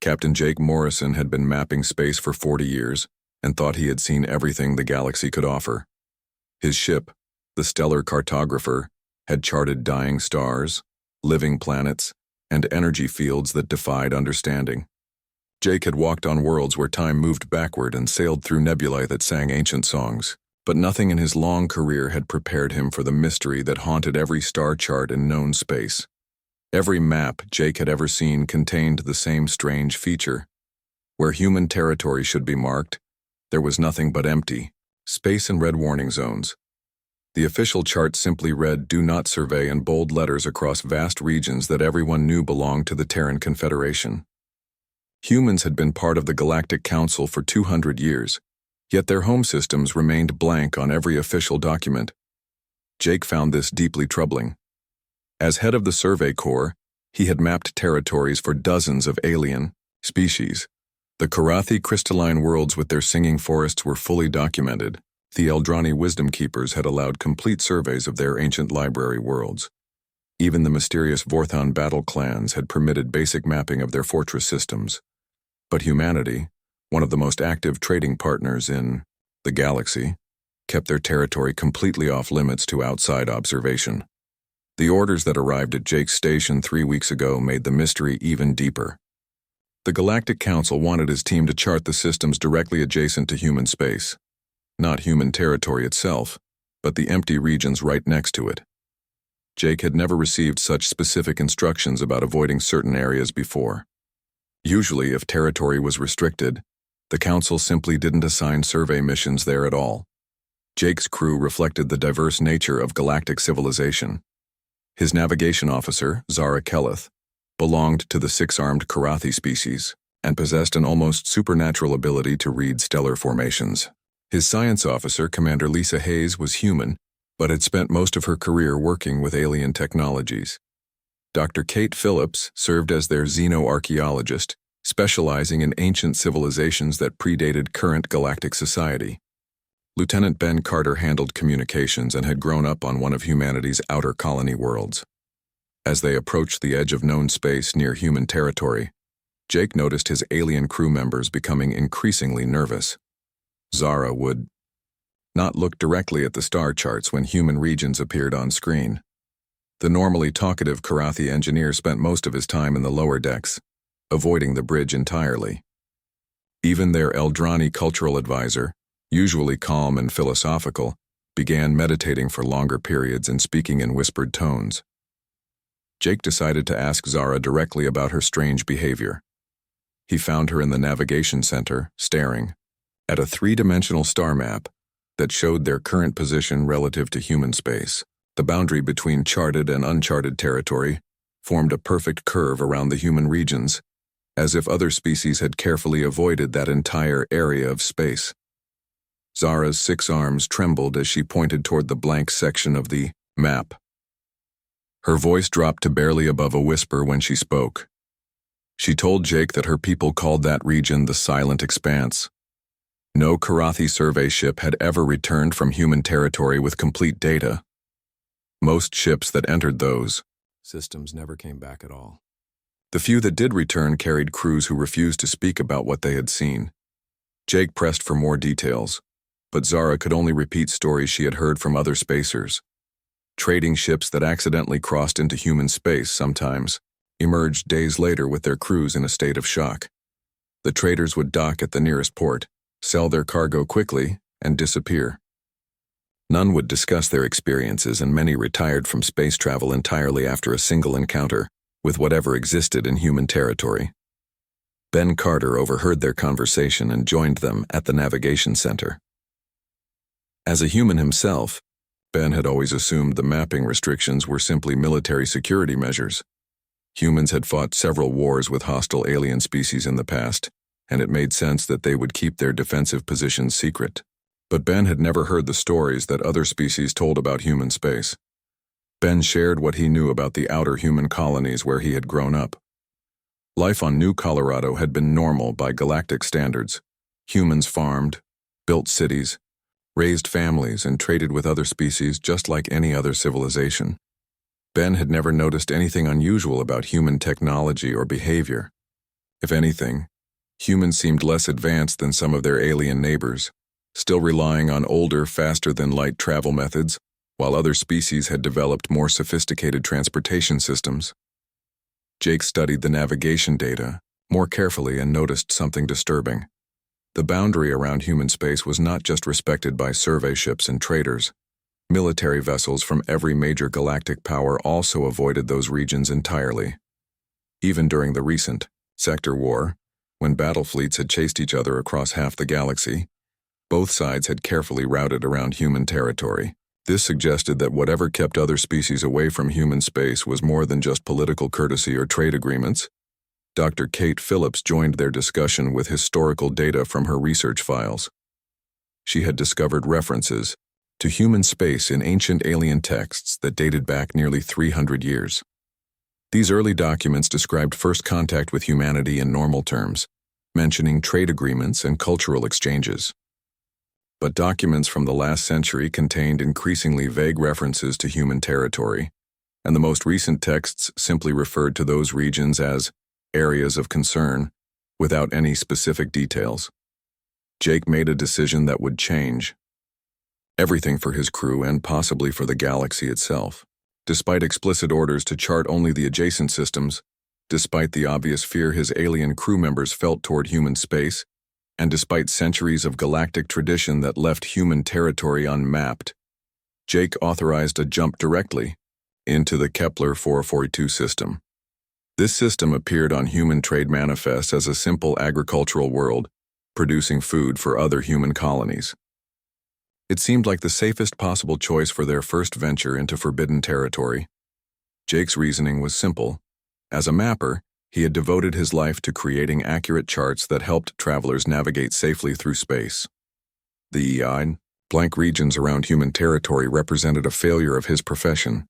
Captain Jake Morrison had been mapping space for 40 years and thought he had seen everything the galaxy could offer. His ship, the Stellar Cartographer, had charted dying stars, living planets, and energy fields that defied understanding. Jake had walked on worlds where time moved backward and sailed through nebulae that sang ancient songs, but nothing in his long career had prepared him for the mystery that haunted every star chart in known space. Every map Jake had ever seen contained the same strange feature. Where human territory should be marked, there was nothing but empty space and red warning zones. The official chart simply read "Do Not Survey" in bold letters across vast regions that everyone knew belonged to the Terran Confederation. Humans had been part of the Galactic Council for 200 years, yet their home systems remained blank on every official document. Jake found this deeply troubling. As head of the Survey Corps, he had mapped territories for dozens of alien species. The Karathi crystalline worlds with their singing forests were fully documented. The Eldrani Wisdom Keepers had allowed complete surveys of their ancient library worlds. Even the mysterious Vorthon battle clans had permitted basic mapping of their fortress systems. But humanity, one of the most active trading partners in the galaxy, kept their territory completely off limits to outside observation. The orders that arrived at Jake's station 3 weeks ago made the mystery even deeper. The Galactic Council wanted his team to chart the systems directly adjacent to human space. Not human territory itself, but the empty regions right next to it. Jake had never received such specific instructions about avoiding certain areas before. Usually, if territory was restricted, the Council simply didn't assign survey missions there at all. Jake's crew reflected the diverse nature of galactic civilization. His navigation officer, Zara Kelleth, belonged to the six-armed Karathi species and possessed an almost supernatural ability to read stellar formations. His science officer, Commander Lisa Hayes, was human, but had spent most of her career working with alien technologies. Dr. Kate Phillips served as their xenoarchaeologist, specializing in ancient civilizations that predated current galactic society. Lieutenant Ben Carter handled communications and had grown up on one of humanity's outer colony worlds. As they approached the edge of known space near human territory, Jake noticed his alien crew members becoming increasingly nervous. Zara would not look directly at the star charts when human regions appeared on screen. The normally talkative Karathi engineer spent most of his time in the lower decks, avoiding the bridge entirely. Even their Eldrani cultural advisor, usually calm and philosophical, began meditating for longer periods and speaking in whispered tones. Jake decided to ask Zara directly about her strange behavior. He found her in the navigation center, staring at a three-dimensional star map that showed their current position relative to human space. The boundary between charted and uncharted territory formed a perfect curve around the human regions, as if other species had carefully avoided that entire area of space. Zara's 6 arms trembled as she pointed toward the blank section of the map. Her voice dropped to barely above a whisper when she spoke. She told Jake that her people called that region the Silent Expanse. No Karathi survey ship had ever returned from human territory with complete data. Most ships that entered those systems never came back at all. The few that did return carried crews who refused to speak about what they had seen. Jake pressed for more details, but Zara could only repeat stories she had heard from other spacers. Trading ships that accidentally crossed into human space sometimes emerged days later with their crews in a state of shock. The traders would dock at the nearest port, sell their cargo quickly, and disappear. None would discuss their experiences, and many retired from space travel entirely after a single encounter with whatever existed in human territory. Ben Carter overheard their conversation and joined them at the navigation center. As a human himself, Ben had always assumed the mapping restrictions were simply military security measures. Humans had fought several wars with hostile alien species in the past, and it made sense that they would keep their defensive positions secret. But Ben had never heard the stories that other species told about human space. Ben shared what he knew about the outer human colonies where he had grown up. Life on New Colorado had been normal by galactic standards. Humans farmed, built cities, raised families, and traded with other species just like any other civilization. Ben had never noticed anything unusual about human technology or behavior. If anything, humans seemed less advanced than some of their alien neighbors, still relying on older, faster-than-light travel methods, while other species had developed more sophisticated transportation systems. Jake studied the navigation data more carefully and noticed something disturbing. The boundary around human space was not just respected by survey ships and traders. Military vessels from every major galactic power also avoided those regions entirely. Even during the recent Sector War, when battle fleets had chased each other across half the galaxy, both sides had carefully routed around human territory. This suggested that whatever kept other species away from human space was more than just political courtesy or trade agreements. Dr. Kate Phillips joined their discussion with historical data from her research files. She had discovered references to human space in ancient alien texts that dated back nearly 300 years. These early documents described first contact with humanity in normal terms, mentioning trade agreements and cultural exchanges. But documents from the last century contained increasingly vague references to human territory, and the most recent texts simply referred to those regions as areas of concern, without any specific details. Jake made a decision that would change everything for his crew and possibly for the galaxy itself. Despite explicit orders to chart only the adjacent systems, despite the obvious fear his alien crew members felt toward human space, and despite centuries of galactic tradition that left human territory unmapped, Jake authorized a jump directly into the Kepler 442 system. This system appeared on human trade manifests as a simple agricultural world, producing food for other human colonies. It seemed like the safest possible choice for their first venture into forbidden territory. Jake's reasoning was simple. As a mapper, he had devoted his life to creating accurate charts that helped travelers navigate safely through space. The blank regions around human territory represented a failure of his profession,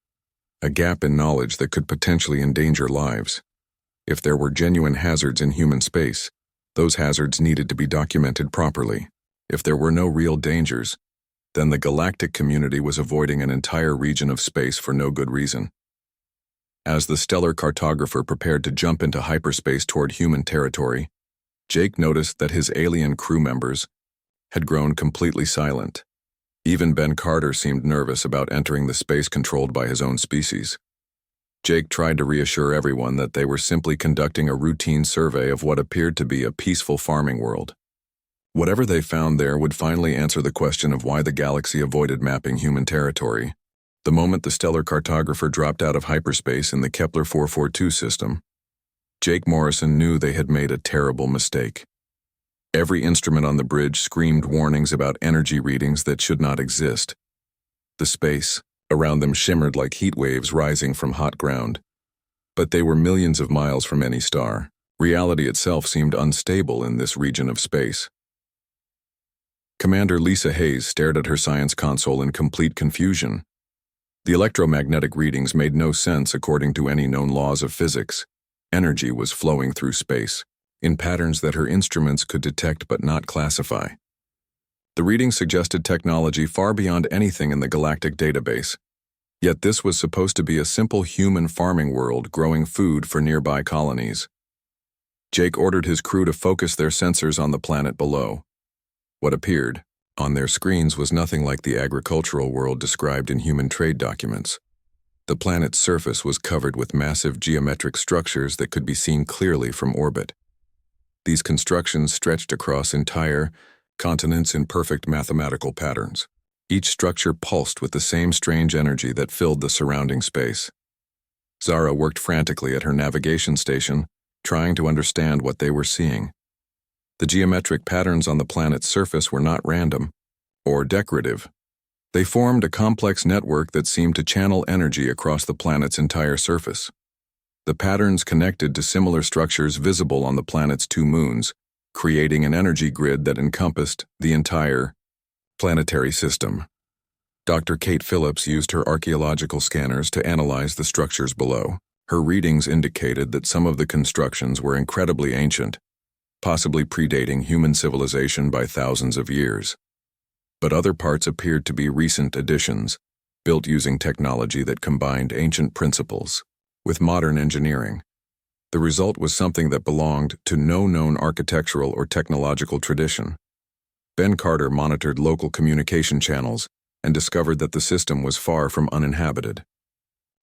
a gap in knowledge that could potentially endanger lives. If there were genuine hazards in human space, those hazards needed to be documented properly. If there were no real dangers, then the galactic community was avoiding an entire region of space for no good reason. As the stellar cartographer prepared to jump into hyperspace toward human territory, Jake noticed that his alien crew members had grown completely silent. Even Ben Carter seemed nervous about entering the space controlled by his own species. Jake tried to reassure everyone that they were simply conducting a routine survey of what appeared to be a peaceful farming world. Whatever they found there would finally answer the question of why the galaxy avoided mapping human territory. The moment the stellar cartographer dropped out of hyperspace in the Kepler 442 system, Jake Morrison knew they had made a terrible mistake. Every instrument on the bridge screamed warnings about energy readings that should not exist. The space around them shimmered like heat waves rising from hot ground. But they were millions of miles from any star. Reality itself seemed unstable in this region of space. Commander Lisa Hayes stared at her science console in complete confusion. The electromagnetic readings made no sense according to any known laws of physics. Energy was flowing through space, in patterns that her instruments could detect but not classify. The readings suggested technology far beyond anything in the galactic database. Yet this was supposed to be a simple human farming world growing food for nearby colonies. Jake ordered his crew to focus their sensors on the planet below. What appeared on their screens was nothing like the agricultural world described in human trade documents. The planet's surface was covered with massive geometric structures that could be seen clearly from orbit. These constructions stretched across entire continents in perfect mathematical patterns. Each structure pulsed with the same strange energy that filled the surrounding space. Zara worked frantically at her navigation station, trying to understand what they were seeing. The geometric patterns on the planet's surface were not random or decorative. They formed a complex network that seemed to channel energy across the planet's entire surface. The patterns connected to similar structures visible on the planet's two moons, creating an energy grid that encompassed the entire planetary system. Dr. Kate Phillips used her archaeological scanners to analyze the structures below. Her readings indicated that some of the constructions were incredibly ancient, possibly predating human civilization by thousands of years. But other parts appeared to be recent additions, built using technology that combined ancient principles with modern engineering. The result was something that belonged to no known architectural or technological tradition. Ben Carter monitored local communication channels and discovered that the system was far from uninhabited.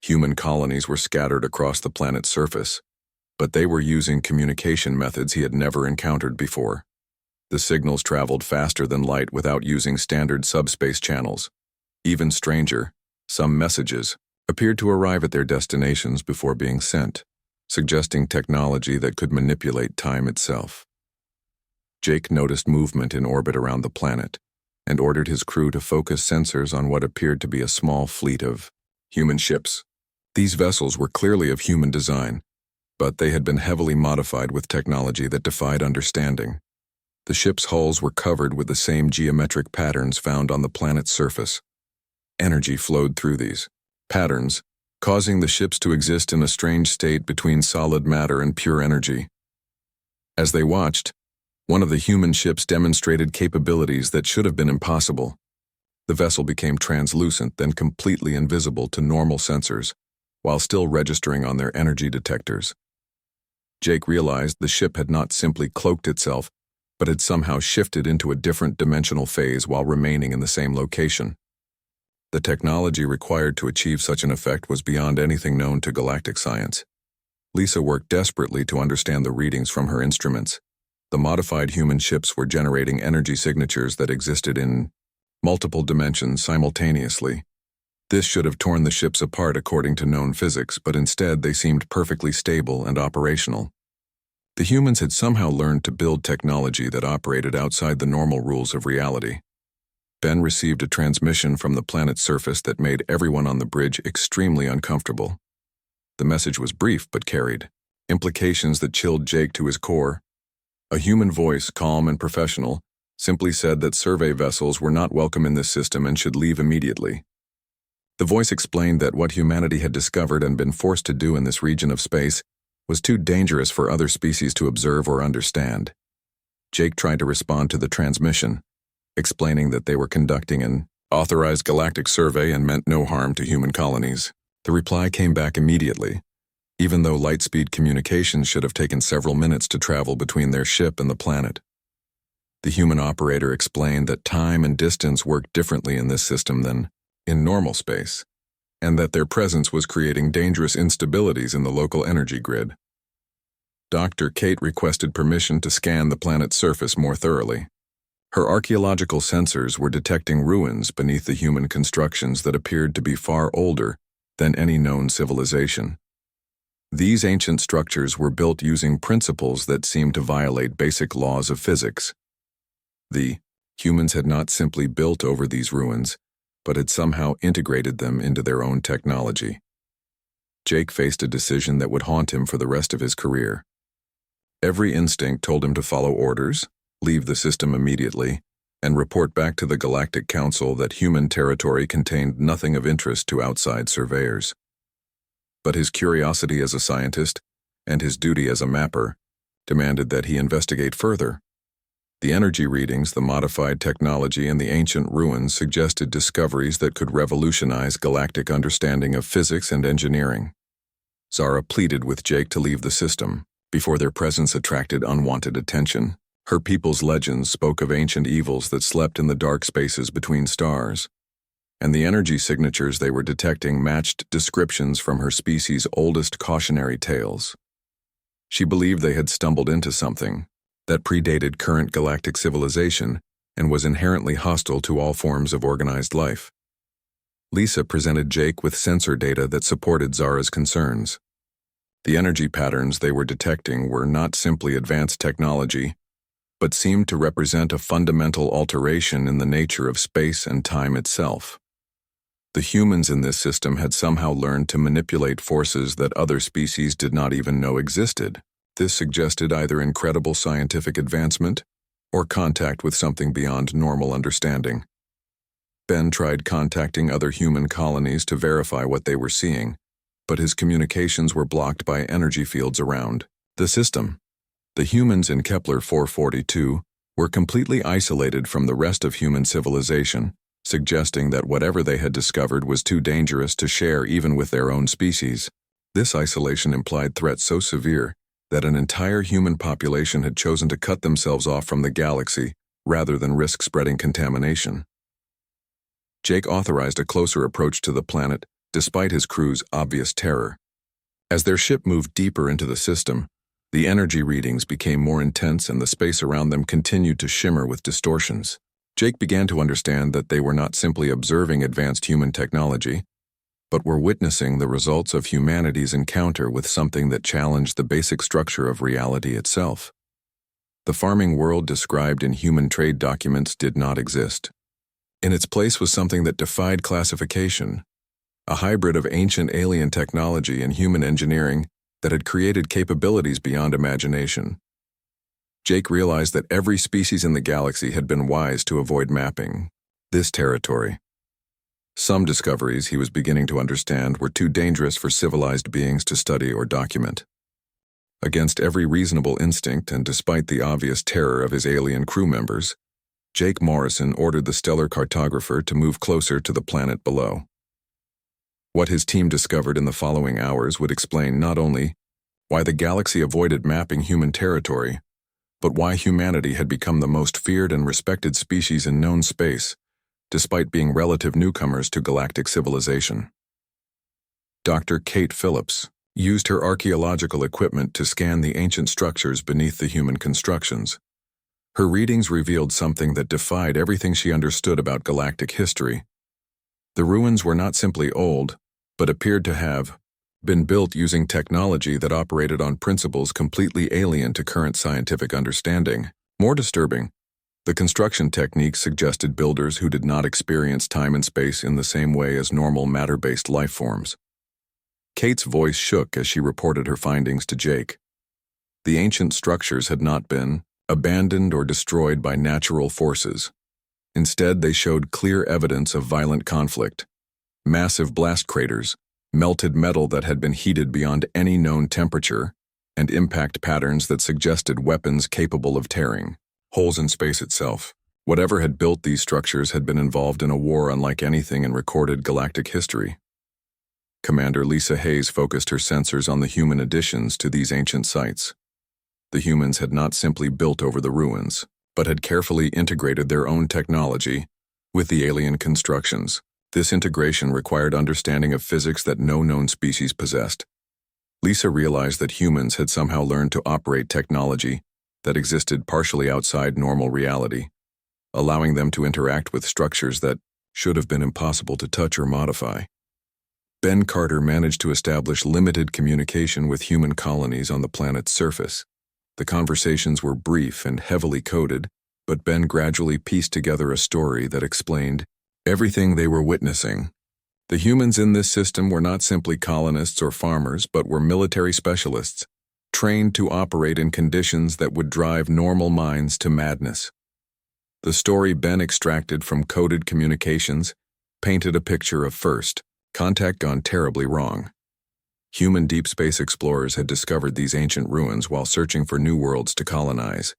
Human colonies were scattered across the planet's surface, but they were using communication methods he had never encountered before. The signals traveled faster than light without using standard subspace channels. Even stranger, some messages appeared to arrive at their destinations before being sent, suggesting technology that could manipulate time itself. Jake noticed movement in orbit around the planet and ordered his crew to focus sensors on what appeared to be a small fleet of human ships. These vessels were clearly of human design, but they had been heavily modified with technology that defied understanding. The ships' hulls were covered with the same geometric patterns found on the planet's surface. Energy flowed through these patterns, causing the ships to exist in a strange state between solid matter and pure energy. As they watched, one of the human ships demonstrated capabilities that should have been impossible. The vessel became translucent, then completely invisible to normal sensors, while still registering on their energy detectors. Jake realized the ship had not simply cloaked itself, but had somehow shifted into a different dimensional phase while remaining in the same location. The technology required to achieve such an effect was beyond anything known to galactic science. Lisa worked desperately to understand the readings from her instruments. The modified human ships were generating energy signatures that existed in multiple dimensions simultaneously. This should have torn the ships apart according to known physics, but instead they seemed perfectly stable and operational. The humans had somehow learned to build technology that operated outside the normal rules of reality. Ben received a transmission from the planet's surface that made everyone on the bridge extremely uncomfortable. The message was brief but carried implications that chilled Jake to his core. A human voice, calm and professional, simply said that survey vessels were not welcome in this system and should leave immediately. The voice explained that what humanity had discovered and been forced to do in this region of space was too dangerous for other species to observe or understand. Jake tried to respond to the transmission, explaining that they were conducting an authorized galactic survey and meant no harm to human colonies. The reply came back immediately, even though light-speed communications should have taken several minutes to travel between their ship and the planet. The human operator explained that time and distance worked differently in this system than in normal space, and that their presence was creating dangerous instabilities in the local energy grid. Dr. Kate requested permission to scan the planet's surface more thoroughly. Her archaeological sensors were detecting ruins beneath the human constructions that appeared to be far older than any known civilization. These ancient structures were built using principles that seemed to violate basic laws of physics. The humans had not simply built over these ruins, but had somehow integrated them into their own technology. Jake faced a decision that would haunt him for the rest of his career. Every instinct told him to follow orders, leave the system immediately, and report back to the Galactic Council that human territory contained nothing of interest to outside surveyors. But his curiosity as a scientist, and his duty as a mapper, demanded that he investigate further. The energy readings, the modified technology, and the ancient ruins suggested discoveries that could revolutionize galactic understanding of physics and engineering. Zara pleaded with Jake to leave the system before their presence attracted unwanted attention. Her people's legends spoke of ancient evils that slept in the dark spaces between stars, and the energy signatures they were detecting matched descriptions from her species' oldest cautionary tales. She believed they had stumbled into something that predated current galactic civilization and was inherently hostile to all forms of organized life. Lisa presented Jake with sensor data that supported Zara's concerns. The energy patterns they were detecting were not simply advanced technology, but seemed to represent a fundamental alteration in the nature of space and time itself. The humans in this system had somehow learned to manipulate forces that other species did not even know existed. This suggested either incredible scientific advancement or contact with something beyond normal understanding. Ben tried contacting other human colonies to verify what they were seeing, but his communications were blocked by energy fields around the system. The humans in Kepler 442 were completely isolated from the rest of human civilization, suggesting that whatever they had discovered was too dangerous to share even with their own species. This isolation implied threats so severe that an entire human population had chosen to cut themselves off from the galaxy rather than risk spreading contamination. Jake authorized a closer approach to the planet despite his crew's obvious terror. As their ship moved deeper into the system, the energy readings became more intense and the space around them continued to shimmer with distortions. Jake began to understand that they were not simply observing advanced human technology, but were witnessing the results of humanity's encounter with something that challenged the basic structure of reality itself. The farming world described in human trade documents did not exist. In its place was something that defied classification, a hybrid of ancient alien technology and human engineering that had created capabilities beyond imagination. Jake realized that every species in the galaxy had been wise to avoid mapping this territory. Some discoveries, he was beginning to understand, were too dangerous for civilized beings to study or document. Against every reasonable instinct and despite the obvious terror of his alien crew members, Jake Morrison ordered the stellar cartographer to move closer to the planet below. What his team discovered in the following hours would explain not only why the galaxy avoided mapping human territory, but why humanity had become the most feared and respected species in known space, despite being relative newcomers to galactic civilization. Dr. Kate Phillips used her archaeological equipment to scan the ancient structures beneath the human constructions. Her readings revealed something that defied everything she understood about galactic history. The ruins were not simply old, but appeared to have been built using technology that operated on principles completely alien to current scientific understanding. More disturbing, the construction techniques suggested builders who did not experience time and space in the same way as normal matter-based life forms. Kate's voice shook as she reported her findings to Jake. The ancient structures had not been abandoned or destroyed by natural forces. Instead, they showed clear evidence of violent conflict. Massive blast craters, melted metal that had been heated beyond any known temperature, and impact patterns that suggested weapons capable of tearing holes in space itself. Whatever had built these structures had been involved in a war unlike anything in recorded galactic history. Commander Lisa Hayes focused her sensors on the human additions to these ancient sites. The humans had not simply built over the ruins, but had carefully integrated their own technology with the alien constructions. This integration required understanding of physics that no known species possessed. Lisa realized that humans had somehow learned to operate technology that existed partially outside normal reality, allowing them to interact with structures that should have been impossible to touch or modify. Ben Carter managed to establish limited communication with human colonies on the planet's surface. The conversations were brief and heavily coded, but Ben gradually pieced together a story that explained everything they were witnessing. The humans in this system were not simply colonists or farmers, but were military specialists, trained to operate in conditions that would drive normal minds to madness. The story Ben extracted from coded communications painted a picture of first, contact gone terribly wrong. Human deep space explorers had discovered these ancient ruins while searching for new worlds to colonize.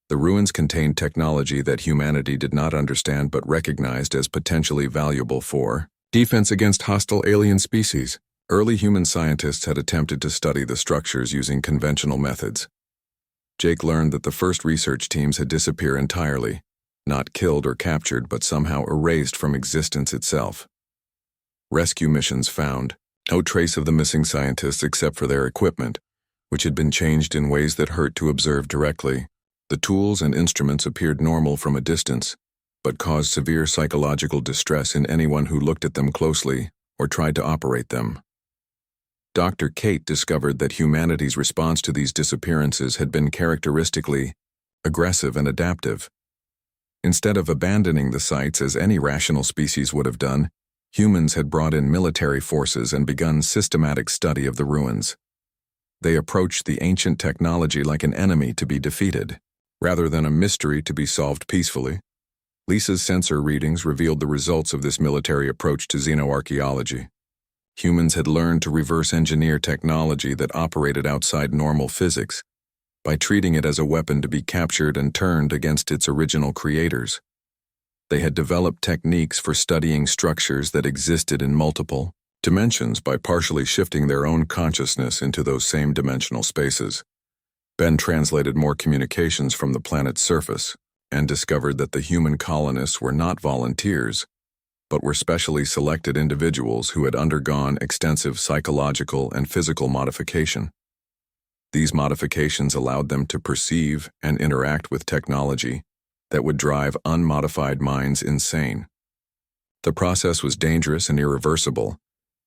The ruins contained technology that humanity did not understand but recognized as potentially valuable for defense against hostile alien species. Early human scientists had attempted to study the structures using conventional methods. Jake learned that the first research teams had disappeared entirely, not killed or captured but somehow erased from existence itself. Rescue missions found no trace of the missing scientists except for their equipment, which had been changed in ways that hurt to observe directly. The tools and instruments appeared normal from a distance, but caused severe psychological distress in anyone who looked at them closely or tried to operate them. Dr. Kate discovered that humanity's response to these disappearances had been characteristically aggressive and adaptive. Instead of abandoning the sites as any rational species would have done, humans had brought in military forces and begun systematic study of the ruins. They approached the ancient technology like an enemy to be defeated, rather than a mystery to be solved peacefully. Lisa's sensor readings revealed the results of this military approach to xenoarchaeology. Humans had learned to reverse engineer technology that operated outside normal physics by treating it as a weapon to be captured and turned against its original creators. They had developed techniques for studying structures that existed in multiple, dimensions by partially shifting their own consciousness into those same dimensional spaces. Ben translated more communications from the planet's surface and discovered that the human colonists were not volunteers, but were specially selected individuals who had undergone extensive psychological and physical modification. These modifications allowed them to perceive and interact with technology that would drive unmodified minds insane. The process was dangerous and irreversible,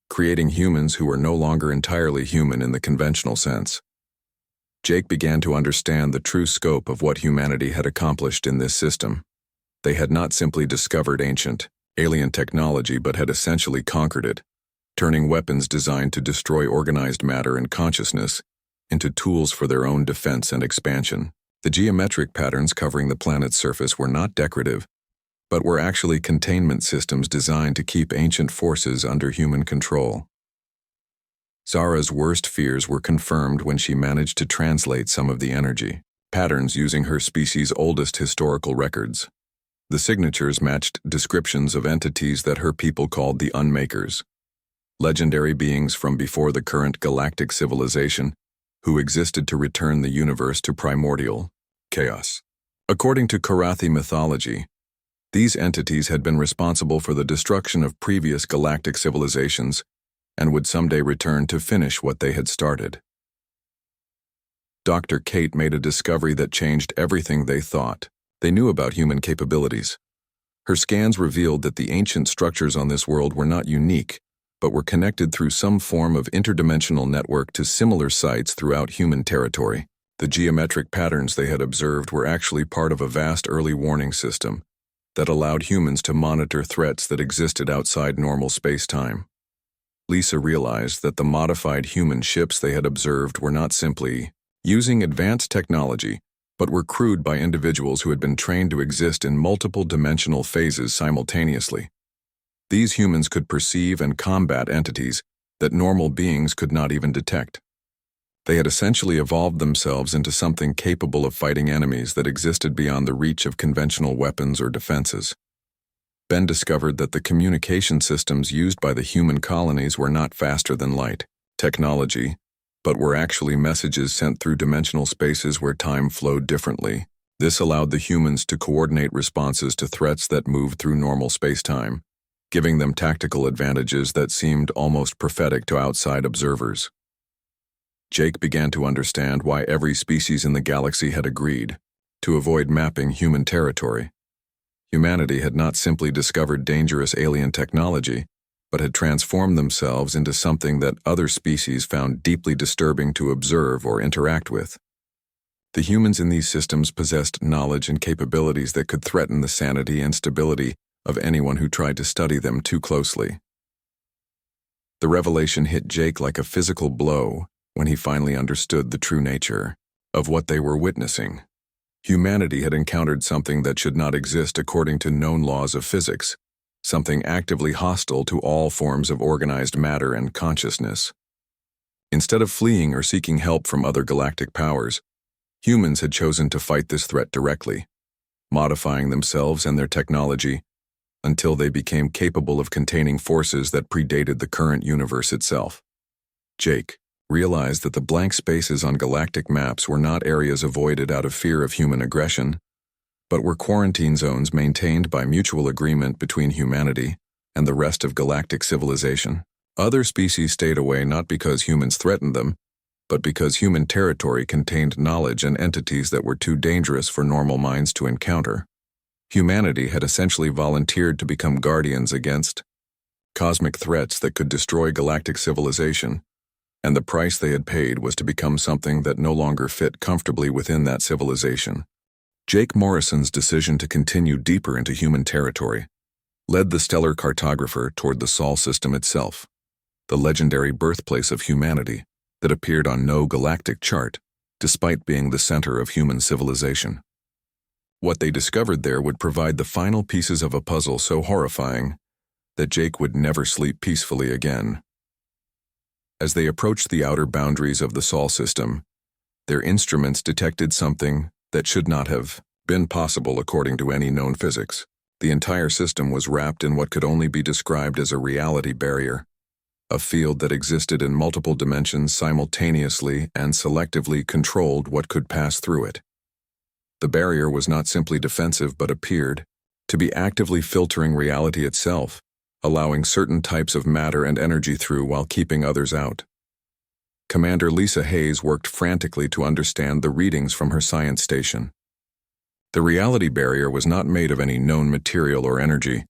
creating humans who were no longer entirely human in the conventional sense. Jake began to understand the true scope of what humanity had accomplished in this system. They had not simply discovered ancient, alien technology but had essentially conquered it, turning weapons designed to destroy organized matter and consciousness into tools for their own defense and expansion. The geometric patterns covering the planet's surface were not decorative, but were actually containment systems designed to keep ancient forces under human control. Zara's worst fears were confirmed when she managed to translate some of the energy patterns using her species' oldest historical records. The signatures matched descriptions of entities that her people called the Unmakers, legendary beings from before the current galactic civilization who existed to return the universe to primordial chaos. According to Karathi mythology, these entities had been responsible for the destruction of previous galactic civilizations and would someday return to finish what they had started. Dr. Kate made a discovery that changed everything they thought they knew about human capabilities. Her scans revealed that the ancient structures on this world were not unique, but were connected through some form of interdimensional network to similar sites throughout human territory. The geometric patterns they had observed were actually part of a vast early warning system that allowed humans to monitor threats that existed outside normal space-time. Lisa realized that the modified human ships they had observed were not simply using advanced technology, but were crewed by individuals who had been trained to exist in multiple dimensional phases simultaneously. These humans could perceive and combat entities that normal beings could not even detect. They had essentially evolved themselves into something capable of fighting enemies that existed beyond the reach of conventional weapons or defenses. Ben discovered that the communication systems used by the human colonies were not faster than light technology, but were actually messages sent through dimensional spaces where time flowed differently. This allowed the humans to coordinate responses to threats that moved through normal space-time, giving them tactical advantages that seemed almost prophetic to outside observers. Jake began to understand why every species in the galaxy had agreed to avoid mapping human territory. Humanity had not simply discovered dangerous alien technology, but had transformed themselves into something that other species found deeply disturbing to observe or interact with. The humans in these systems possessed knowledge and capabilities that could threaten the sanity and stability of anyone who tried to study them too closely. The revelation hit Jake like a physical blow when he finally understood the true nature of what they were witnessing. Humanity had encountered something that should not exist according to known laws of physics, something actively hostile to all forms of organized matter and consciousness. Instead of fleeing or seeking help from other galactic powers, humans had chosen to fight this threat directly, modifying themselves and their technology until they became capable of containing forces that predated the current universe itself. Jake realized that the blank spaces on galactic maps were not areas avoided out of fear of human aggression, but were quarantine zones maintained by mutual agreement between humanity and the rest of galactic civilization. Other species stayed away not because humans threatened them, but because human territory contained knowledge and entities that were too dangerous for normal minds to encounter. Humanity had essentially volunteered to become guardians against cosmic threats that could destroy galactic civilization, and the price they had paid was to become something that no longer fit comfortably within that civilization. Jake Morrison's decision to continue deeper into human territory led the stellar cartographer toward the Sol system itself, the legendary birthplace of humanity that appeared on no galactic chart, despite being the center of human civilization. What they discovered there would provide the final pieces of a puzzle so horrifying that Jake would never sleep peacefully again. As they approached the outer boundaries of the Sol system, their instruments detected something that should not have been possible according to any known physics. The entire system was wrapped in what could only be described as a reality barrier. a field that existed in multiple dimensions simultaneously and selectively controlled what could pass through it. The barrier was not simply defensive but appeared to be actively filtering reality itself, allowing certain types of matter and energy through while keeping others out. Commander Lisa Hayes worked frantically to understand the readings from her science station. The reality barrier was not made of any known material or energy,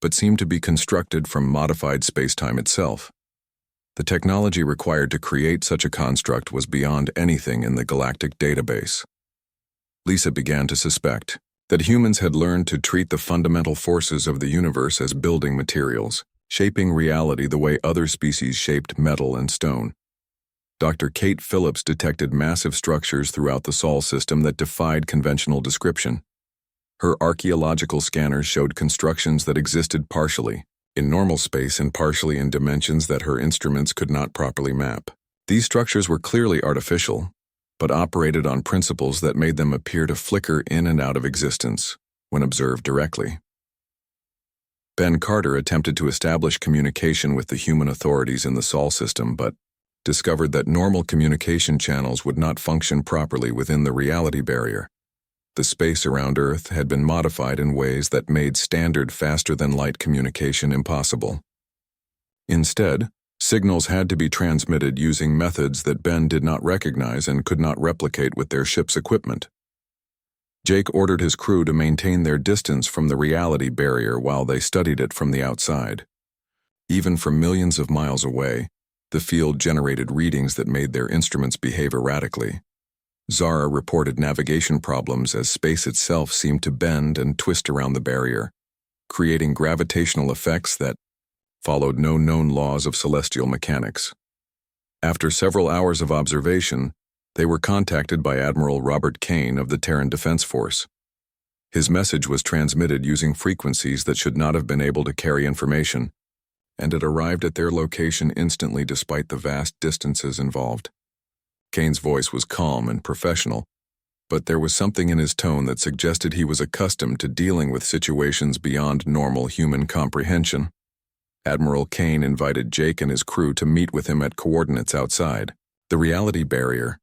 but seemed to be constructed from modified spacetime itself. The technology required to create such a construct was beyond anything in the galactic database. Lisa began to suspect that humans had learned to treat the fundamental forces of the universe as building materials, shaping reality the way other species shaped metal and stone. Dr. Kate Phillips detected massive structures throughout the Sol system that defied conventional description. Her archaeological scanners showed constructions that existed partially in normal space and partially in dimensions that her instruments could not properly map. These structures were clearly artificial, but operated on principles that made them appear to flicker in and out of existence when observed directly. Ben Carter attempted to establish communication with the human authorities in the Sol system, but discovered that normal communication channels would not function properly within the reality barrier. The space around Earth had been modified in ways that made standard faster-than-light communication impossible. Instead, signals had to be transmitted using methods that Ben did not recognize and could not replicate with their ship's equipment. Jake ordered his crew to maintain their distance from the reality barrier while they studied it from the outside. Even from millions of miles away, the field generated readings that made their instruments behave erratically. Zara reported navigation problems as space itself seemed to bend and twist around the barrier, creating gravitational effects that followed no known laws of celestial mechanics. After several hours of observation, they were contacted by Admiral Robert Kane of the Terran Defense Force. His message was transmitted using frequencies that should not have been able to carry information, and it arrived at their location instantly despite the vast distances involved. Kane's voice was calm and professional, but there was something in his tone that suggested he was accustomed to dealing with situations beyond normal human comprehension. Admiral Kane invited Jake and his crew to meet with him at coordinates outside the reality barrier,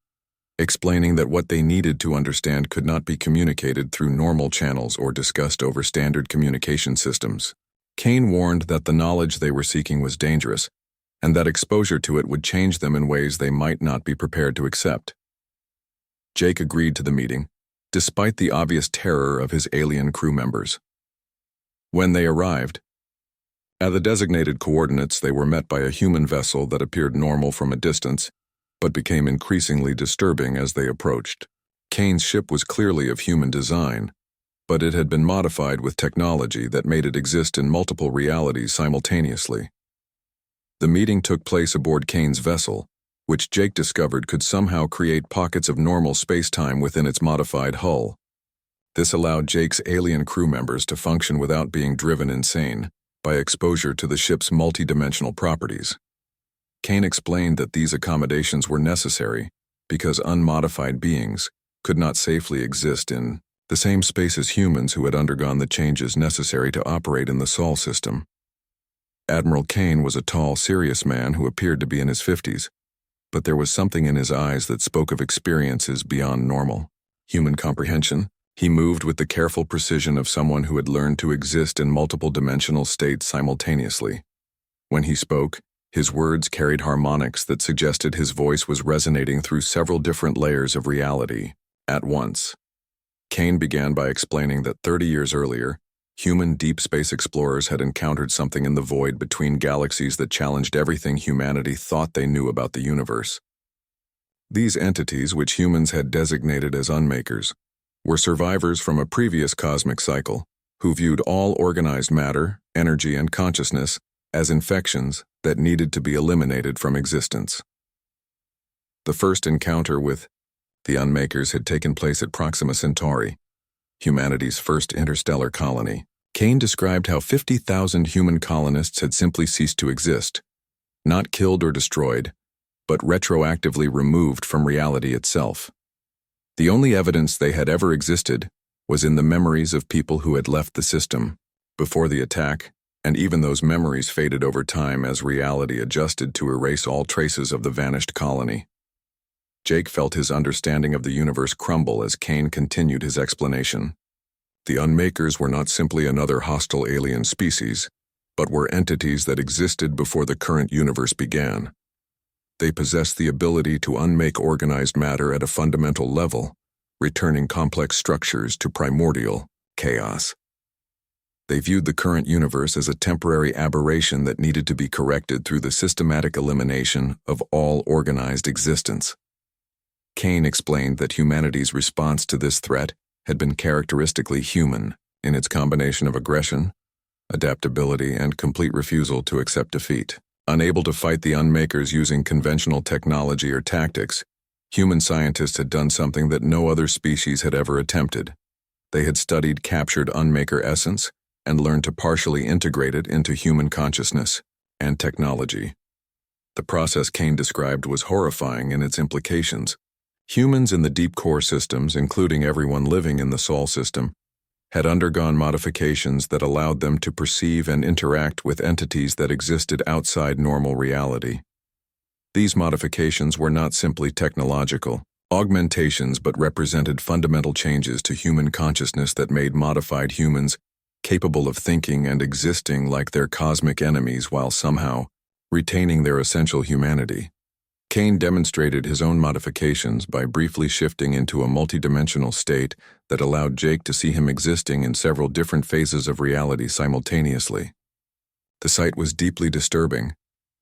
explaining that what they needed to understand could not be communicated through normal channels or discussed over standard communication systems. Kane warned that the knowledge they were seeking was dangerous, and that exposure to it would change them in ways they might not be prepared to accept. Jake agreed to the meeting, despite the obvious terror of his alien crew members. When they arrived, at the designated coordinates, they were met by a human vessel that appeared normal from a distance, but became increasingly disturbing as they approached. Kane's ship was clearly of human design, but it had been modified with technology that made it exist in multiple realities simultaneously. The meeting took place aboard Kane's vessel, which Jake discovered could somehow create pockets of normal space-time within its modified hull. This allowed Jake's alien crew members to function without being driven insane by exposure to the ship's multidimensional properties. Kane explained that these accommodations were necessary because unmodified beings could not safely exist in the same space as humans who had undergone the changes necessary to operate in the Sol system. Admiral Kane was a tall, serious man who appeared to be in his 50s, but there was something in his eyes that spoke of experiences beyond normal human comprehension. He moved with the careful precision of someone who had learned to exist in multiple dimensional states simultaneously. When he spoke, his words carried harmonics that suggested his voice was resonating through several different layers of reality at once. Kane began by explaining that 30 years earlier, human deep space explorers had encountered something in the void between galaxies that challenged everything humanity thought they knew about the universe. These entities, which humans had designated as unmakers, were survivors from a previous cosmic cycle who viewed all organized matter, energy, and consciousness as infections that needed to be eliminated from existence. The first encounter with the Unmakers had taken place at Proxima Centauri, humanity's first interstellar colony. Kane described how 50,000 human colonists had simply ceased to exist, not killed or destroyed, but retroactively removed from reality itself. The only evidence they had ever existed was in the memories of people who had left the system. Before the attack, and even those memories faded over time as reality adjusted to erase all traces of the vanished colony. Jake felt his understanding of the universe crumble as Kane continued his explanation. The Unmakers were not simply another hostile alien species, but were entities that existed before the current universe began. They possessed the ability to unmake organized matter at a fundamental level, returning complex structures to primordial chaos. They viewed the current universe as a temporary aberration that needed to be corrected through the systematic elimination of all organized existence. Kane explained that humanity's response to this threat had been characteristically human in its combination of aggression, adaptability, and complete refusal to accept defeat. Unable to fight the Unmakers using conventional technology or tactics, human scientists had done something that no other species had ever attempted. They had studied captured Unmaker essence and learned to partially integrate it into human consciousness and technology. The process Kane described was horrifying in its implications. Humans in the deep core systems, including everyone living in the Sol system, had undergone modifications that allowed them to perceive and interact with entities that existed outside normal reality. These modifications were not simply technological augmentations but represented fundamental changes to human consciousness that made modified humans capable of thinking and existing like their cosmic enemies while somehow retaining their essential humanity. Kane demonstrated his own modifications by briefly shifting into a multidimensional state that allowed Jake to see him existing in several different phases of reality simultaneously. The sight was deeply disturbing,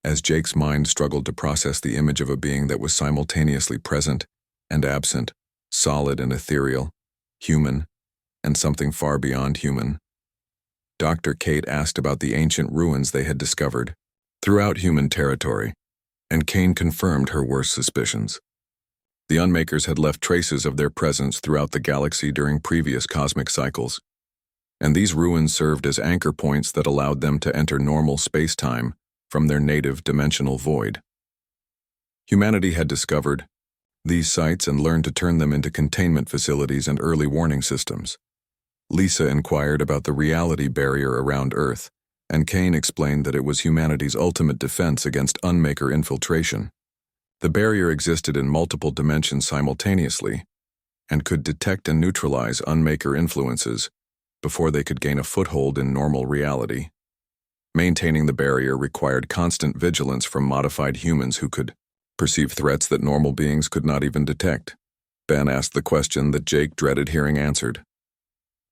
as Jake's mind struggled to process the image of a being that was simultaneously present and absent, solid and ethereal, human, and something far beyond human. Dr. Kate asked about the ancient ruins they had discovered throughout human territory, and Kane confirmed her worst suspicions. The Unmakers had left traces of their presence throughout the galaxy during previous cosmic cycles, and these ruins served as anchor points that allowed them to enter normal space-time from their native dimensional void. Humanity had discovered these sites and learned to turn them into containment facilities and early warning systems. Lisa inquired about the reality barrier around Earth, and Kane explained that it was humanity's ultimate defense against Unmaker infiltration. The barrier existed in multiple dimensions simultaneously, and could detect and neutralize Unmaker influences before they could gain a foothold in normal reality. Maintaining the barrier required constant vigilance from modified humans who could perceive threats that normal beings could not even detect. Ben asked the question that Jake dreaded hearing answered.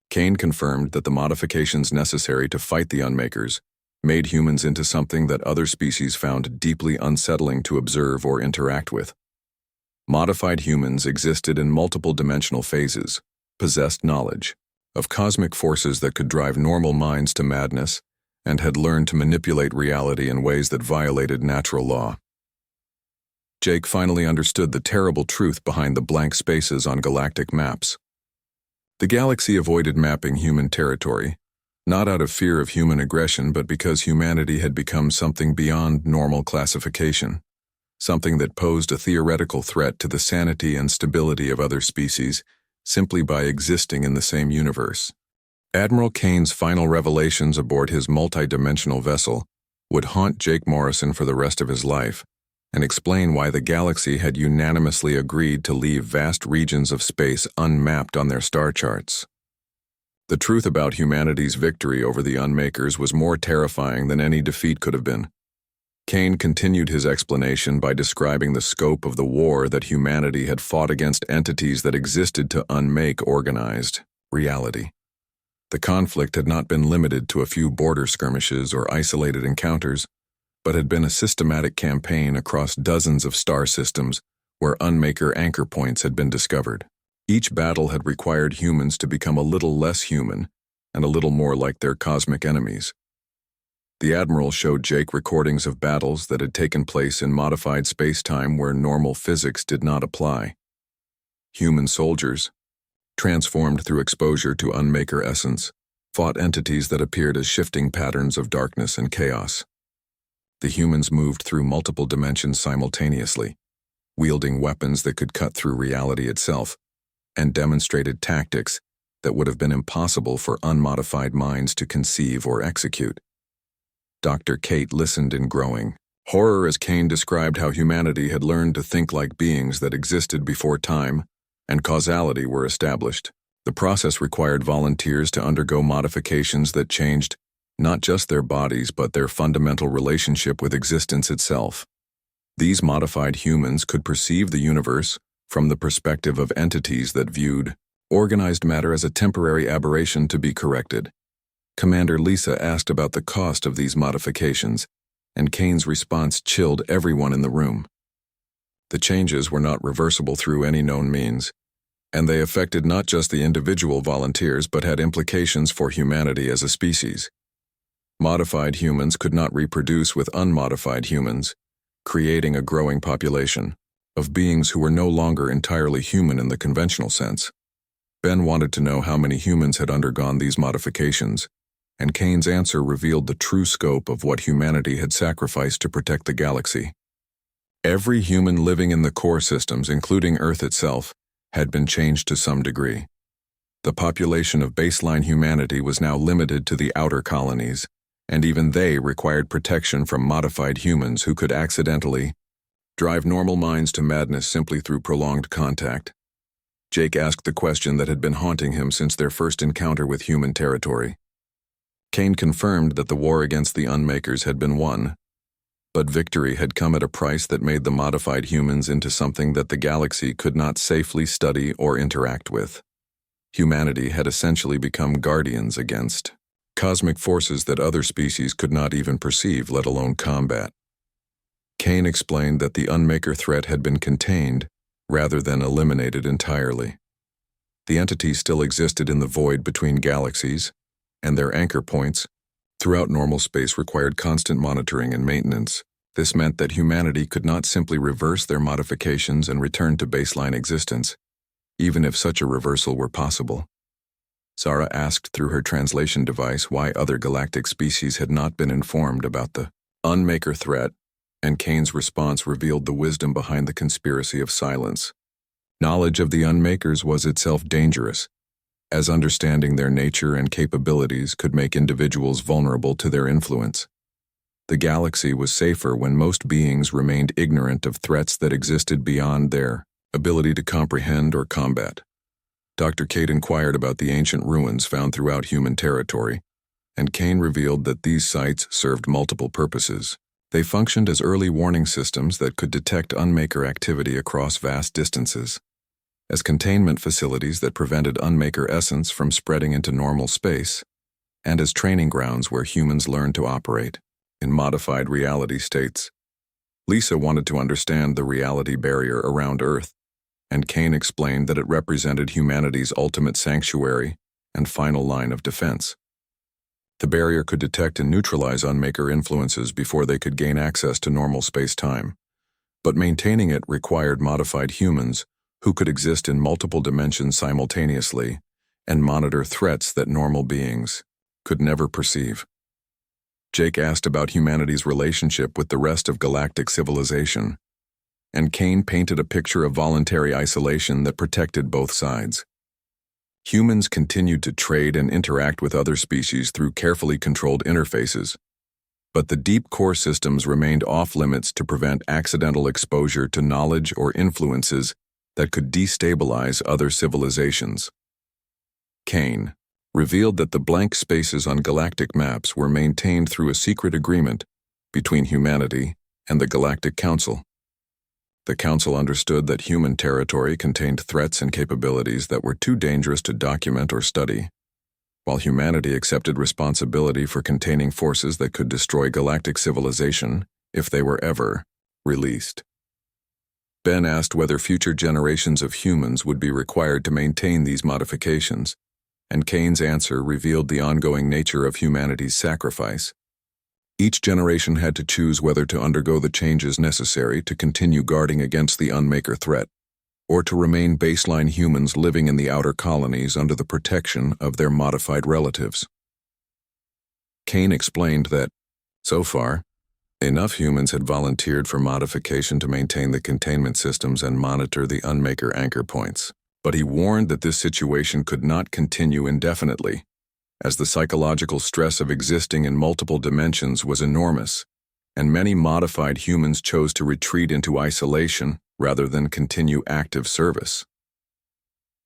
Kane confirmed that the modifications necessary to fight the Unmakers made humans into something that other species found deeply unsettling to observe or interact with. Modified humans existed in multiple dimensional phases, possessed knowledge of cosmic forces that could drive normal minds to madness, and had learned to manipulate reality in ways that violated natural law. Jake finally understood the terrible truth behind the blank spaces on galactic maps. The galaxy avoided mapping human territory, not out of fear of human aggression but because humanity had become something beyond normal classification, something that posed a theoretical threat to the sanity and stability of other species simply by existing in the same universe. Admiral Kane's final revelations aboard his multi-dimensional vessel would haunt Jake Morrison for the rest of his life, and explain why the galaxy had unanimously agreed to leave vast regions of space unmapped on their star charts. The truth about humanity's victory over the Unmakers was more terrifying than any defeat could have been. Kane continued his explanation by describing the scope of the war that humanity had fought against entities that existed to unmake organized reality. The conflict had not been limited to a few border skirmishes or isolated encounters, but had been a systematic campaign across dozens of star systems where Unmaker anchor points had been discovered. Each battle had required humans to become a little less human and a little more like their cosmic enemies. The Admiral showed Jake recordings of battles that had taken place in modified space-time where normal physics did not apply. Human soldiers, transformed through exposure to Unmaker essence, fought entities that appeared as shifting patterns of darkness and chaos. The humans moved through multiple dimensions simultaneously, wielding weapons that could cut through reality itself, and demonstrated tactics that would have been impossible for unmodified minds to conceive or execute. Dr. Kate listened in growing horror as Kane described how humanity had learned to think like beings that existed before time and causality were established. The process required volunteers to undergo modifications that changed not just their bodies but their fundamental relationship with existence itself. These modified humans could perceive the universe from the perspective of entities that viewed organized matter as a temporary aberration to be corrected. Commander Lisa asked about the cost of these modifications, and Kane's response chilled everyone in the room. The changes were not reversible through any known means, and they affected not just the individual volunteers but had implications for humanity as a species. Modified humans could not reproduce with unmodified humans, creating a growing population of beings who were no longer entirely human in the conventional sense. Ben wanted to know how many humans had undergone these modifications, and Kane's answer revealed the true scope of what humanity had sacrificed to protect the galaxy. Every human living in the core systems, including Earth itself, had been changed to some degree. The population of baseline humanity was now limited to the outer colonies, and even they required protection from modified humans who could accidentally drive normal minds to madness simply through prolonged contact. Jake asked the question that had been haunting him since their first encounter with human territory. Kane confirmed that the war against the Unmakers had been won, but victory had come at a price that made the modified humans into something that the galaxy could not safely study or interact with. Humanity had essentially become guardians against cosmic forces that other species could not even perceive, let alone combat. Kane explained that the Unmaker threat had been contained rather than eliminated entirely. The entity still existed in the void between galaxies, and their anchor points throughout normal space required constant monitoring and maintenance. This meant that humanity could not simply reverse their modifications and return to baseline existence, even if such a reversal were possible. Zara asked through her translation device why other galactic species had not been informed about the Unmaker threat, and Kane's response revealed the wisdom behind the conspiracy of silence. Knowledge of the Unmakers was itself dangerous, as understanding their nature and capabilities could make individuals vulnerable to their influence. The galaxy was safer when most beings remained ignorant of threats that existed beyond their ability to comprehend or combat. Dr. Kate inquired about the ancient ruins found throughout human territory, and Kane revealed that these sites served multiple purposes. They functioned as early warning systems that could detect Unmaker activity across vast distances, as containment facilities that prevented Unmaker essence from spreading into normal space, and as training grounds where humans learned to operate in modified reality states. Lisa wanted to understand the reality barrier around Earth, and Kane explained that it represented humanity's ultimate sanctuary and final line of defense. The barrier could detect and neutralize Unmaker influences before they could gain access to normal space-time, but maintaining it required modified humans who could exist in multiple dimensions simultaneously and monitor threats that normal beings could never perceive. Jake asked about humanity's relationship with the rest of galactic civilization, and Kane painted a picture of voluntary isolation that protected both sides. Humans continued to trade and interact with other species through carefully controlled interfaces, but the deep core systems remained off-limits to prevent accidental exposure to knowledge or influences that could destabilize other civilizations. Kane revealed that the blank spaces on galactic maps were maintained through a secret agreement between humanity and the Galactic Council. The Council understood that human territory contained threats and capabilities that were too dangerous to document or study, while humanity accepted responsibility for containing forces that could destroy galactic civilization if they were ever released. Ben asked whether future generations of humans would be required to maintain these modifications, and Kane's answer revealed the ongoing nature of humanity's sacrifice. Each generation had to choose whether to undergo the changes necessary to continue guarding against the Unmaker threat, or to remain baseline humans living in the outer colonies under the protection of their modified relatives. Kane explained that, so far, enough humans had volunteered for modification to maintain the containment systems and monitor the Unmaker anchor points, but he warned that this situation could not continue indefinitely. as the psychological stress of existing in multiple dimensions was enormous, and many modified humans chose to retreat into isolation rather than continue active service.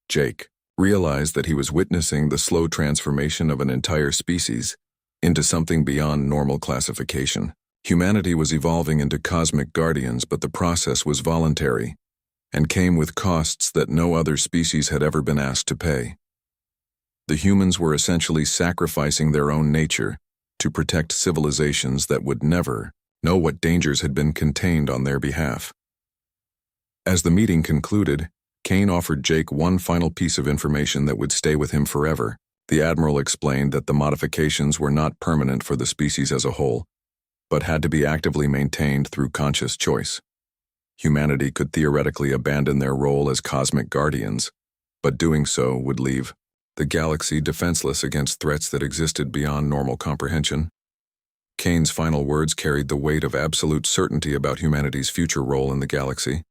Jake realized that he was witnessing the slow transformation of an entire species into something beyond normal classification. Humanity was evolving into cosmic guardians, but the process was voluntary and came with costs that no other species had ever been asked to pay. The humans were essentially sacrificing their own nature to protect civilizations that would never know what dangers had been contained on their behalf. As the meeting concluded, Kane offered Jake one final piece of information that would stay with him forever. The Admiral explained that the modifications were not permanent for the species as a whole, but had to be actively maintained through conscious choice. Humanity could theoretically abandon their role as cosmic guardians, but doing so would leave the galaxy defenseless against threats that existed beyond normal comprehension. Kane's final words carried the weight of absolute certainty about humanity's future role in the galaxy.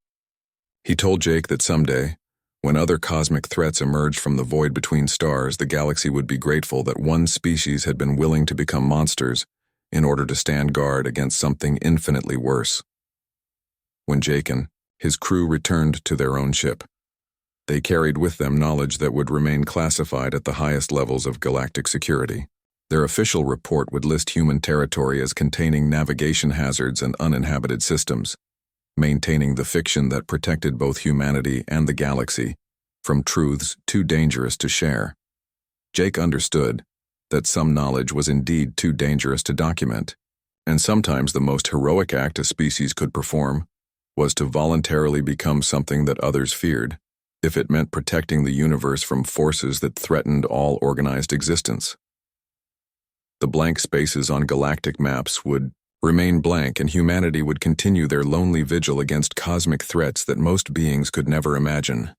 He told Jake that someday, when other cosmic threats emerged from the void between stars, the galaxy would be grateful that one species had been willing to become monsters in order to stand guard against something infinitely worse. When Jake and his crew returned to their own ship, they carried with them knowledge that would remain classified at the highest levels of galactic security. Their official report would list human territory as containing navigation hazards and uninhabited systems, maintaining the fiction that protected both humanity and the galaxy from truths too dangerous to share. Jake understood that some knowledge was indeed too dangerous to document, and sometimes the most heroic act a species could perform was to voluntarily become something that others feared, if it meant protecting the universe from forces that threatened all organized existence. The blank spaces on galactic maps would remain blank, and humanity would continue their lonely vigil against cosmic threats that most beings could never imagine.